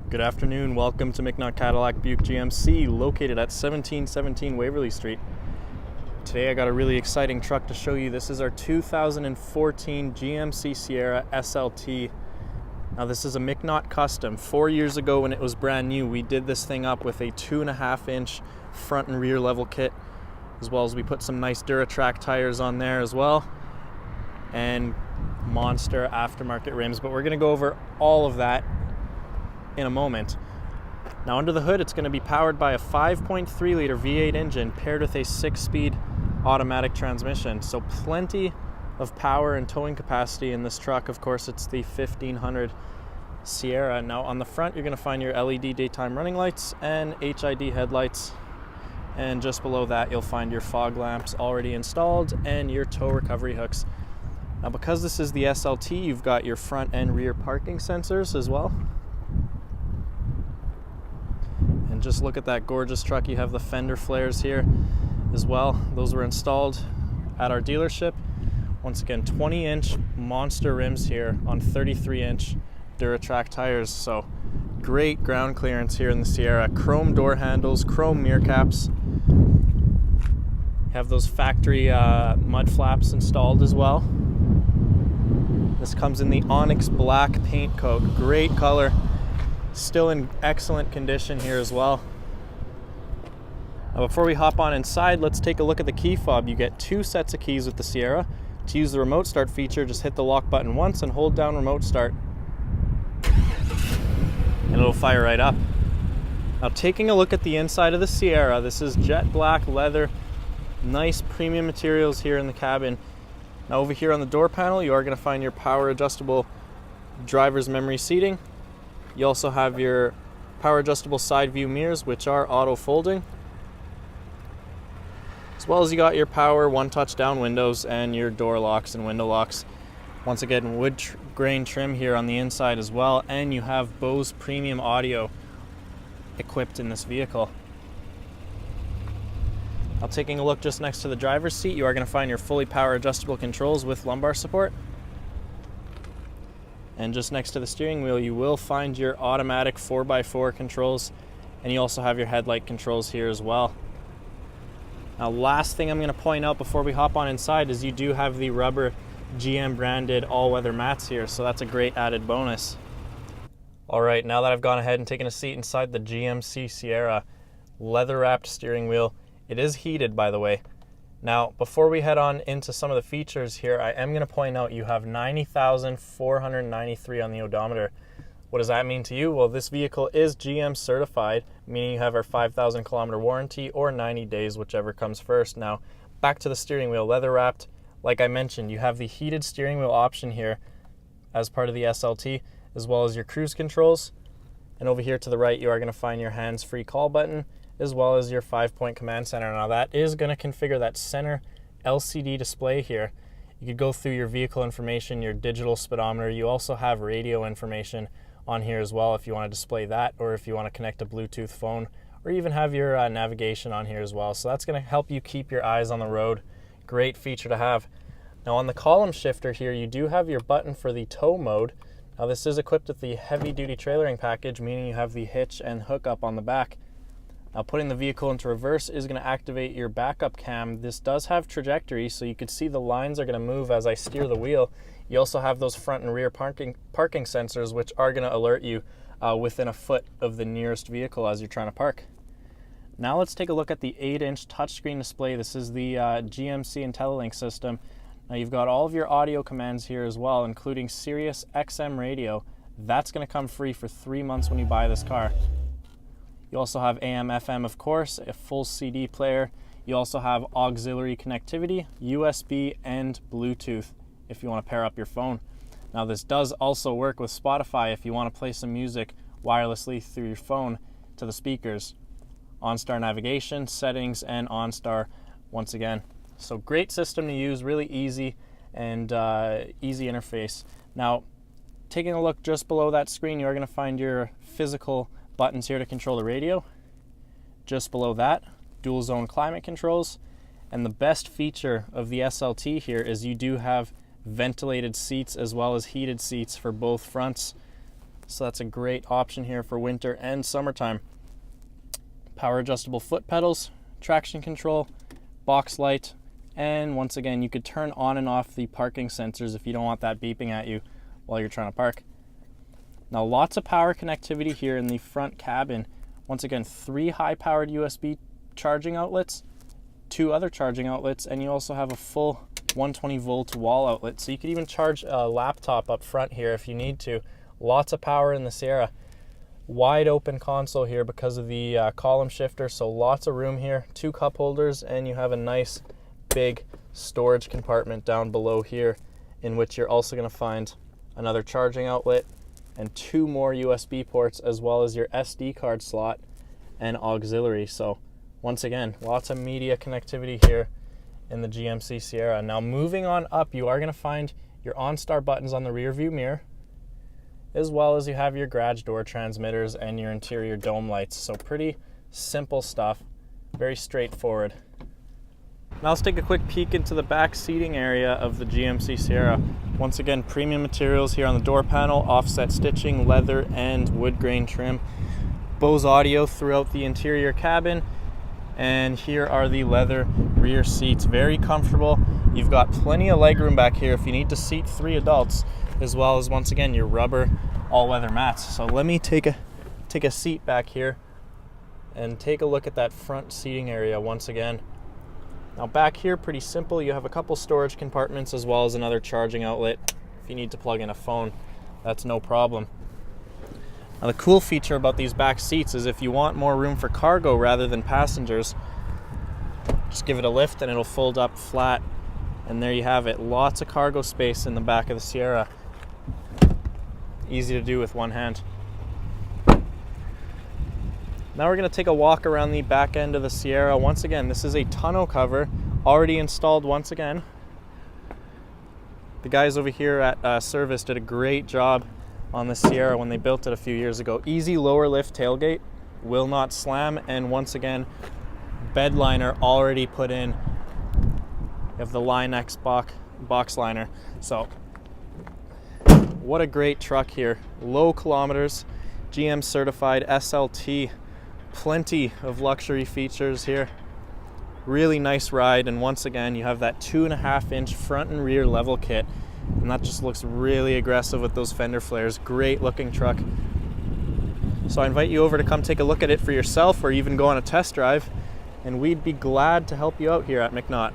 Good afternoon, welcome to McNaught Cadillac Buick GMC, located at 1717 Waverly Street. Today I got a really exciting truck to show you. This is our 2014 GMC Sierra SLT. Now this is a McNaught custom. 4 years ago when it was brand new, we did this thing up with a 2.5-inch front and rear level kit, as well as we put some nice Duratrac tires on there as well, and Monster Aftermarket rims, but we're gonna go over all of that in a moment. Now under the hood, it's going to be powered by a 5.3 liter V8 engine paired with a 6-speed automatic transmission. So plenty of power and towing capacity in this truck. Of course, it's the 1500 Sierra. Now on the front, you're going to find your LED daytime running lights and HID headlights. And just below that, you'll find your fog lamps already installed and your tow recovery hooks. Now because this is the SLT, you've got your front and rear parking sensors as well. And just look at that gorgeous truck. You have the Fender Flares here as well. Those were installed at our dealership. Once again, 20-inch Monster rims here on 33-inch Duratrac tires. So great ground clearance here in the Sierra. Chrome door handles, chrome mirror caps. Have those factory mud flaps installed as well. This comes in the Onyx Black paint coat. Great color. Still in excellent condition here as well. Now before we hop on inside, let's take a look at the key fob. You get 2 sets of keys with the Sierra. To use the remote start feature, just hit the lock button once and hold down remote start, and it'll fire right up. Now taking a look at the inside of the Sierra, this is jet black leather, nice premium materials here in the cabin. Now over here on the door panel, you are going to find your power adjustable driver's memory seating. You also have your power adjustable side view mirrors, which are auto folding, as well as you got your power one touch down windows and your door locks and window locks. Once again, wood grain trim here on the inside as well, and you have Bose Premium Audio equipped in this vehicle. Now taking a look just next to the driver's seat, you are going to find your fully power adjustable controls with lumbar support. And just next to the steering wheel, you will find your automatic 4x4 controls, and you also have your headlight controls here as well. Now, last thing I'm going to point out before we hop on inside is you do have the rubber GM branded all-weather mats here, so that's a great added bonus. All right, now that I've gone ahead and taken a seat inside the GMC Sierra, leather-wrapped steering wheel. It is heated, by the way. Now, before we head on into some of the features here, I am going to point out you have 90,493 on the odometer. What does that mean to you? Well, this vehicle is GM certified, meaning you have our 5,000 kilometer warranty or 90 days, whichever comes first. Now, back to the steering wheel, leather wrapped. Like I mentioned, you have the heated steering wheel option here as part of the SLT, as well as your cruise controls. And over here to the right, you are going to find your hands-free call button, as well as your 5-point command center. Now that is going to configure that center LCD display here. You could go through your vehicle information, your digital speedometer. You also have radio information on here as well if you want to display that, or if you want to connect a Bluetooth phone, or even have your navigation on here as well. So that's going to help you keep your eyes on the road. Great feature to have. Now on the column shifter here, you do have your button for the tow mode. Now this is equipped with the heavy duty trailering package, meaning you have the hitch and hookup on the back. Now putting the vehicle into reverse is going to activate your backup cam. This does have trajectory, so you can see the lines are going to move as I steer the wheel. You also have those front and rear parking sensors, which are going to alert you within a foot of the nearest vehicle as you're trying to park. Now let's take a look at the 8-inch touchscreen display. This is the GMC IntelliLink system. Now you've got all of your audio commands here as well, including Sirius XM radio. That's going to come free for 3 months when you buy this car. You also have AM, FM, of course, a full CD player. You also have auxiliary connectivity, USB, and Bluetooth if you want to pair up your phone. Now this does also work with Spotify if you want to play some music wirelessly through your phone to the speakers. OnStar navigation, settings, and OnStar once again. So great system to use, really easy and easy interface. Now taking a look just below that screen, you're going to find your physical buttons here to control the radio. Just below that, dual zone climate controls. And the best feature of the SLT here is you do have ventilated seats as well as heated seats for both fronts. So that's a great option here for winter and summertime. Power adjustable foot pedals, traction control, box light, and once again, you could turn on and off the parking sensors if you don't want that beeping at you while you're trying to park. Now, lots of power connectivity here in the front cabin. Once again, 3 high-powered USB charging outlets, 2 other charging outlets, and you also have a full 120-volt wall outlet. So you could even charge a laptop up front here if you need to. Lots of power in the Sierra. Wide open console here because of the column shifter, so lots of room here. 2 cup holders, and you have a nice big storage compartment down below here, in which you're also going to find another charging outlet and 2 more USB ports, as well as your SD card slot and auxiliary. So once again, lots of media connectivity here in the GMC Sierra. Now, moving on up, you are going to find your OnStar buttons on the rear view mirror, as well as you have your garage door transmitters and your interior dome lights. So pretty simple stuff, very straightforward. Now let's take a quick peek into the back seating area of the GMC Sierra. Once again, premium materials here on the door panel, offset stitching, leather, and wood grain trim. Bose audio throughout the interior cabin. And here are the leather rear seats. Very comfortable. You've got plenty of legroom back here if you need to seat 3 adults, as well as, once again, your rubber all-weather mats. So let me take a seat back here and take a look at that front seating area once again. Now back here, pretty simple. You have a couple storage compartments as well as another charging outlet. If you need to plug in a phone, that's no problem. Now the cool feature about these back seats is if you want more room for cargo rather than passengers, just give it a lift and it'll fold up flat. And there you have it. Lots of cargo space in the back of the Sierra. Easy to do with one hand. Now we're going to take a walk around the back end of the Sierra. Once again, this is a tonneau cover, already installed once again. The guys over here at Service did a great job on the Sierra when they built it a few years ago. Easy lower lift tailgate, will not slam, and once again, bed liner already put in. You have the Line X box liner. So, what a great truck here. Low kilometers, GM certified SLT. Plenty of luxury features here. Really nice ride, and once again, you have that 2.5-inch front and rear level kit, and that just looks really aggressive with those Fender Flares. Great looking truck. So I invite you over to come take a look at it for yourself, or even go on a test drive, and we'd be glad to help you out here at McNaught.